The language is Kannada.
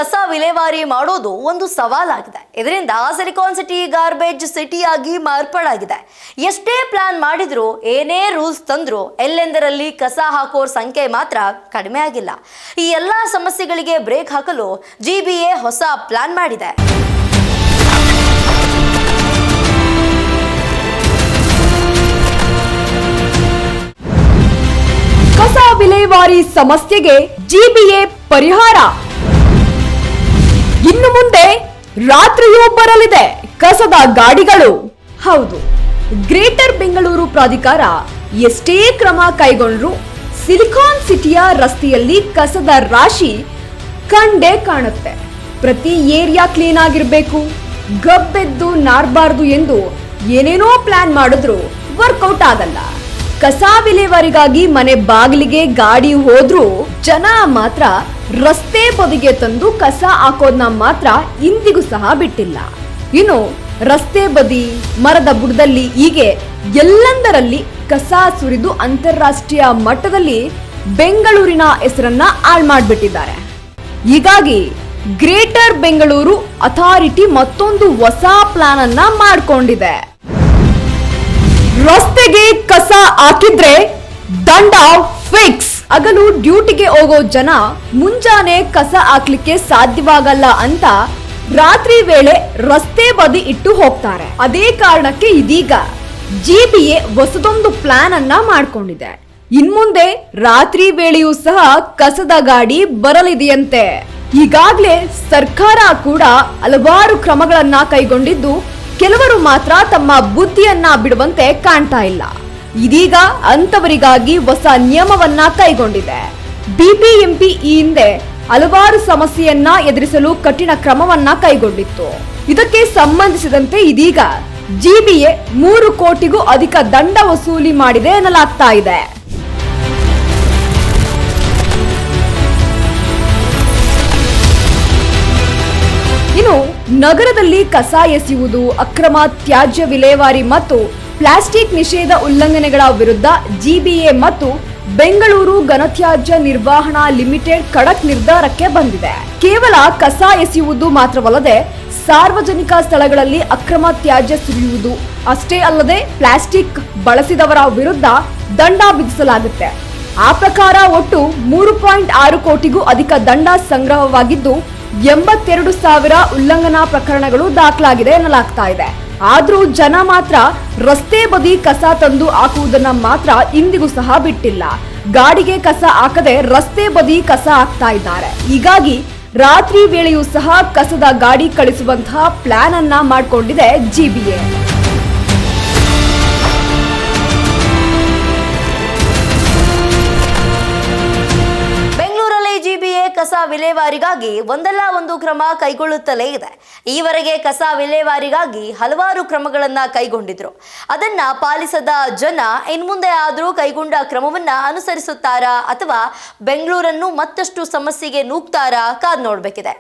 ಕಸ ವಿಲೇವಾರಿ ಮಾಡೋದು ಒಂದು ಸವಾಲಾಗಿದೆ. ಇದರಿಂದ ಸಿಲಿಕಾನ್ ಸಿಟಿ ಗಾರ್ಬೇಜ್ ಸಿಟಿಯಾಗಿ ಮಾರ್ಪಾಡಾಗಿದೆ. ಎಷ್ಟೇ ಪ್ಲಾನ್ ಮಾಡಿದ್ರು, ಏನೇ ರೂಲ್ಸ್ ತಂದ್ರು, ಎಲ್ಲೆಂದರಲ್ಲಿ ಕಸ ಹಾಕೋರ್ ಸಂಖ್ಯೆ ಮಾತ್ರ ಕಡಿಮೆ ಆಗಿಲ್ಲ. ಈ ಎಲ್ಲಾ ಸಮಸ್ಯೆಗಳಿಗೆ ಬ್ರೇಕ್ ಹಾಕಲು ಜಿಬಿಎ ಹೊಸ ಪ್ಲಾನ್ ಮಾಡಿದೆ. ಕಸ ವಿಲೇವಾರಿ ಸಮಸ್ಯೆಗೆ ಜಿಬಿಎ ಪರಿಹಾರ. ಇನ್ನು ಮುಂದೆ ರಾತ್ರಿಯೂ ಬರಲಿದೆ ಕಸದ ಗಾಡಿಗಳು. ಹೌದು, ಗ್ರೇಟರ್ ಬೆಂಗಳೂರು ಪ್ರಾಧಿಕಾರ ಎಷ್ಟೇ ಕ್ರಮ ಕೈಗೊಂಡ್ರು ಸಿಲಿಕಾನ್ ಸಿಟಿಯ ರಸ್ತೆಯಲ್ಲಿ ಕಸದ ರಾಶಿ ಕಂಡೇ ಕಾಣುತ್ತೆ. ಪ್ರತಿ ಏರಿಯಾ ಕ್ಲೀನ್ ಆಗಿರ್ಬೇಕು, ಗಬ್ಬೆದ್ದು ನಾರ್ಬಾರ್ದು ಎಂದು ಏನೇನೋ ಪ್ಲಾನ್ ಮಾಡಿದ್ರು ವರ್ಕೌಟ್ ಆಗಲ್ಲ. ಕಸ ವಿಲೇವಾರಿಗಾಗಿ ಮನೆ ಬಾಗಿಲಿಗೆ ಗಾಡಿ ಹೋದ್ರೂ ಜನ ಮಾತ್ರ ರಸ್ತೆ ಬದಿಗೆ ತಂದು ಕಸ ಹಾಕೋದನ್ನ ಮಾತ್ರ ಇಂದಿಗೂ ಸಹ ಬಿಟ್ಟಿಲ್ಲ. ಇನ್ನು ರಸ್ತೆ ಬದಿ, ಮರದ ಬುಡದಲ್ಲಿ ಹೀಗೆ ಎಲ್ಲೆಂದರಲ್ಲಿ ಕಸ ಸುರಿದು ಅಂತಾರಾಷ್ಟ್ರೀಯ ಮಟ್ಟದಲ್ಲಿ ಬೆಂಗಳೂರಿನ ಹೆಸರನ್ನ ಹಾಳು ಮಾಡಿಬಿಟ್ಟಿದ್ದಾರೆ. ಹೀಗಾಗಿ ಗ್ರೇಟರ್ ಬೆಂಗಳೂರು ಅಥಾರಿಟಿ ಮತ್ತೊಂದು ಹೊಸ ಪ್ಲಾನ್ ಅನ್ನ ಮಾಡಿಕೊಂಡಿದೆ. ರಸ್ತೆಗೆ ಕಸ ಹಾಕಿದ್ರೆ ದಂಡ ಫಿಕ್ಸ್. ಹಗಲು ಡ್ಯೂಟಿಗೆ ಹೋಗೋ ಜನ ಮುಂಜಾನೆ ಕಸ ಹಾಕ್ಲಿಕ್ಕೆ ಸಾಧ್ಯವಾಗಲ್ಲ ಅಂತ ರಾತ್ರಿ ವೇಳೆ ರಸ್ತೆ ಬದಿ ಇಟ್ಟು ಹೋಗ್ತಾರೆ. ಅದೇ ಕಾರಣಕ್ಕೆ ಇದೀಗ ಜಿಬಿಎ ಹೊಸದೊಂದು ಪ್ಲಾನ್ ಅನ್ನ ಮಾಡ್ಕೊಂಡಿದೆ. ಇನ್ಮುಂದೆ ರಾತ್ರಿ ವೇಳೆಯೂ ಸಹ ಕಸದ ಗಾಡಿ ಬರಲಿದೆಯಂತೆ. ಈಗಾಗಲೇ ಸರ್ಕಾರ ಕೂಡ ಹಲವಾರು ಕ್ರಮಗಳನ್ನ ಕೈಗೊಂಡಿದ್ದು, ಕೆಲವರು ಮಾತ್ರ ತಮ್ಮ ಬುದ್ಧಿಯನ್ನ ಬಿಡುವಂತೆ ಕಾಣ್ತಾ ಇಲ್ಲ. ಇದೀಗ ಅಂತವರಿಗಾಗಿ ಹೊಸ ನಿಯಮವನ್ನ ಕೈಗೊಂಡಿದೆ. ಬಿಬಿಎಂಪಿ ಈ ಹಿಂದೆ ಹಲವಾರು ಸಮಸ್ಯೆಯನ್ನ ಎದುರಿಸಲು ಕಠಿಣ ಕ್ರಮವನ್ನ ಕೈಗೊಂಡಿತ್ತು. ಇದಕ್ಕೆ ಸಂಬಂಧಿಸಿದಂತೆ ಇದೀಗ ಜಿಬಿಎ 3 ಕೋಟಿಗೂ ಅಧಿಕ ದಂಡ ವಸೂಲಿ ಮಾಡಿದೆ ಎನ್ನಲಾಗ್ತಾ ಇದೆ. ಇನ್ನು ನಗರದಲ್ಲಿ ಕಸ ಎಸೆಯುವುದು, ಅಕ್ರಮ ತ್ಯಾಜ್ಯ ವಿಲೇವಾರಿ ಮತ್ತು ಪ್ಲಾಸ್ಟಿಕ್ ನಿಷೇಧ ಉಲ್ಲಂಘನೆಗಳ ವಿರುದ್ಧ ಜಿಬಿಎ ಮತ್ತು ಬೆಂಗಳೂರು ಘನತ್ಯಾಜ್ಯ ನಿರ್ವಹಣಾ ಲಿಮಿಟೆಡ್ ಖಡಕ್ ನಿರ್ಧಾರಕ್ಕೆ ಬಂದಿದೆ. ಕೇವಲ ಕಸ ಎಸೆಯುವುದು ಮಾತ್ರವಲ್ಲದೆ ಸಾರ್ವಜನಿಕ ಸ್ಥಳಗಳಲ್ಲಿ ಅಕ್ರಮ ತ್ಯಾಜ್ಯ ಸುರಿಯುವುದು ಅಷ್ಟೇ ಅಲ್ಲದೆ ಪ್ಲಾಸ್ಟಿಕ್ ಬಳಸಿದವರ ವಿರುದ್ಧ ದಂಡ ವಿಧಿಸಲಾಗುತ್ತೆ. ಆ ಪ್ರಕಾರ ಒಟ್ಟು 3.6 ಕೋಟಿಗೂ ಅಧಿಕ ದಂಡ ಸಂಗ್ರಹವಾಗಿದ್ದು 82,000 ಉಲ್ಲಂಘನಾ ಪ್ರಕರಣಗಳು ದಾಖಲಾಗಿದೆ ಎನ್ನಲಾಗ್ತಾ ಇದೆ. ಆದ್ರೂ ಜನ ಮಾತ್ರ ರಸ್ತೆ ಬದಿ ಕಸ ತಂದು ಹಾಕುವುದನ್ನ ಮಾತ್ರ ಇಂದಿಗೂ ಸಹ ಬಿಟ್ಟಿಲ್ಲ. ಗಾಡಿಗೆ ಕಸ ಹಾಕದೆ ರಸ್ತೆ ಬದಿ ಕಸ ಹಾಕ್ತಾ ಇದ್ದಾರೆ. ಹೀಗಾಗಿ ರಾತ್ರಿ ವೇಳೆಯೂ ಸಹ ಕಸದ ಗಾಡಿ ಕಳಿಸುವಂತಹ ಪ್ಲಾನ್ ಅನ್ನ ಮಾಡಿಕೊಂಡಿದೆ ಜಿಬಿಎ. ಕಸ ವಿಲೇವಾರಿಗಾಗಿ ಒಂದಲ್ಲ ಒಂದು ಕ್ರಮ ಕೈಗೊಳ್ಳುತ್ತಲೇ ಇದೆ. ಈವರೆಗೆ ಕಸ ವಿಲೇವಾರಿಗಾಗಿ ಹಲವಾರು ಕ್ರಮಗಳನ್ನ ಕೈಗೊಂಡಿದ್ರು. ಅದನ್ನ ಪಾಲಿಸದ ಜನ ಇನ್ಮುಂದೆ ಆದ್ರೂ ಕೈಗೊಂಡ ಕ್ರಮವನ್ನ ಅನುಸರಿಸುತ್ತಾರಾ ಅಥವಾ ಬೆಂಗಳೂರನ್ನು ಮತ್ತಷ್ಟು ಸಮಸ್ಯೆಗೆ ನೂಗ್ತಾರಾ ಕಾದ್ ನೋಡ್ಬೇಕಿದೆ.